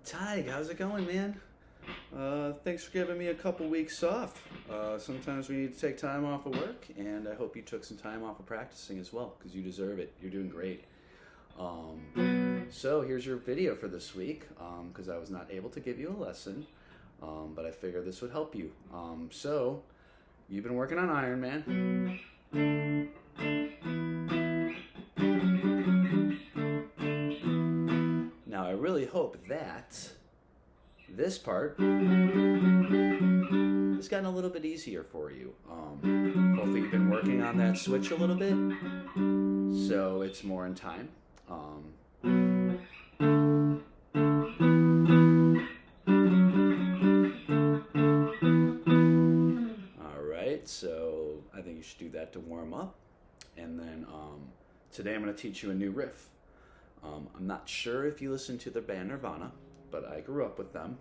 Tadgh, how's it going, man? Thanks for giving me a couple weeks off. Sometimes we need to take time off of work, and I hope you took some time off of practicing as well, because you deserve it. You're doing great. So here's your video for this week, because I was not able to give you a lesson, but I figured this would help you. So, you've been working on Iron Man. Now, I really hope that this part has gotten a little bit easier for you. Hopefully you've been working on that switch a little bit, so it's more in time. Alright, so I think you should do that to warm up. And then today I'm going to teach you a new riff. I'm not sure if you listen to the band Nirvana, but I grew up with them,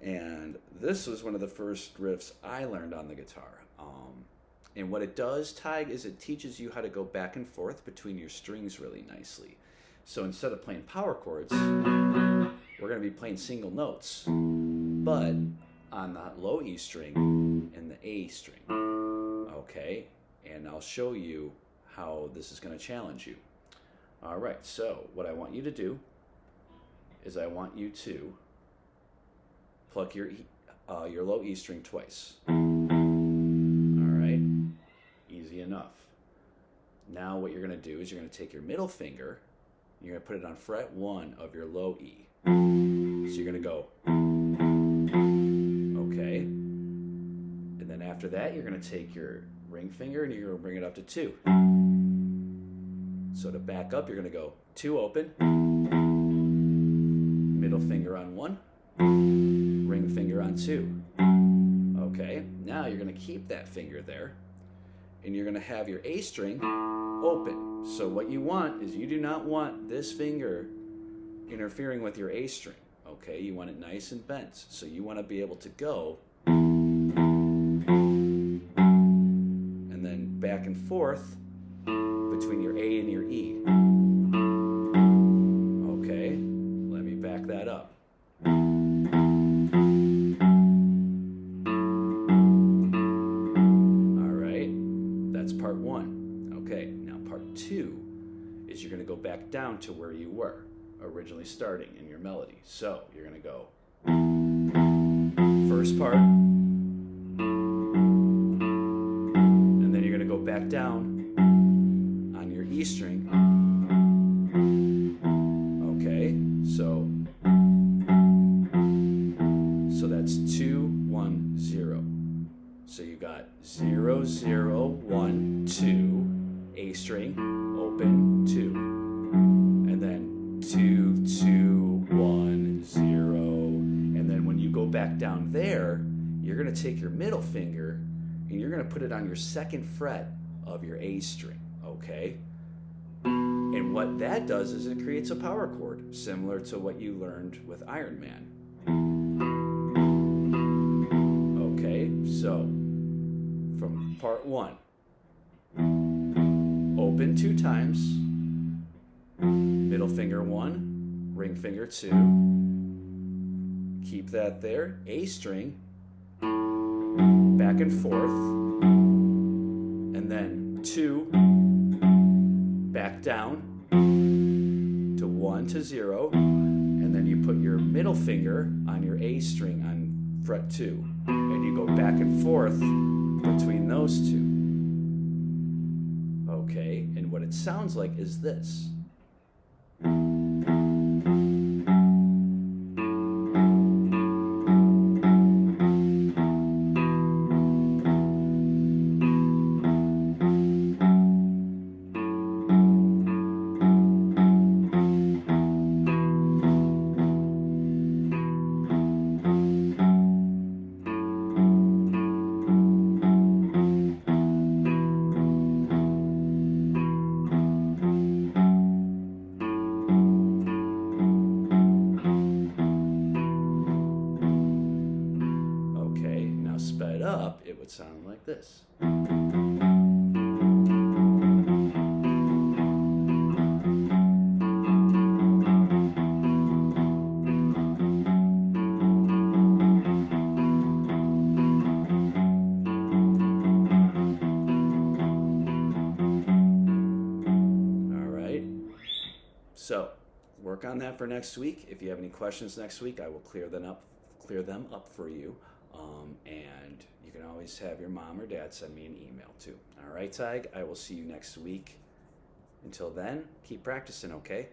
and this was one of the first riffs I learned on the guitar. And what it does, Tadgh, is it teaches you how to go back and forth between your strings really nicely. So instead of playing power chords, we're going to be playing single notes, but on the low E string and the A string. Okay, and I'll show you how this is going to challenge you. All right, so what I want you to do is I want you to pluck your low E string twice. All right, easy enough. Now what you're going to do is you're going to take your middle finger, you're going to put it on fret 1 of your low E. So you're going to go, okay, and then after that you're going to take your ring finger and you're going to bring it up to 2. So to back up, you're going to go 2 open, middle finger on 1, ring finger on 2. Okay, now you're going to keep that finger there, and you're going to have your A string open. So what you want is you do not want this finger interfering with your A string. Okay, you want it nice and bent. So you want to be able to go and then back and forth between your A and your E. Okay, let me back that up. Alright, that's part 1. Okay, now part 2 is you're going to go back down to where you were originally starting in your melody. So you're going to go first part, and then you're going to go back down E string. Okay, so that's 2 1 0. So you got 0 0 1 2, A string, open 2, and then 2 2 1 0, and then when you go back down there, you're going to take your middle finger and you're going to put it on your 2nd fret of your A string. Okay. And what that does is it creates a power chord, similar to what you learned with Iron Man. Okay, so from part 1, open 2 times, middle finger 1, ring finger 2, keep that there, A string, back and forth, and then 2, back down to 1 to 0, and then you put your middle finger on your A string on fret 2, and you go back and forth between those 2. Okay, and what it sounds like is this. Up, it would sound like this. So work on that for next week. If you have any questions next week, I will clear them up for you. And you can always have your mom or dad send me an email too. All right, Tadgh, I will see you next week. Until then, keep practicing, okay?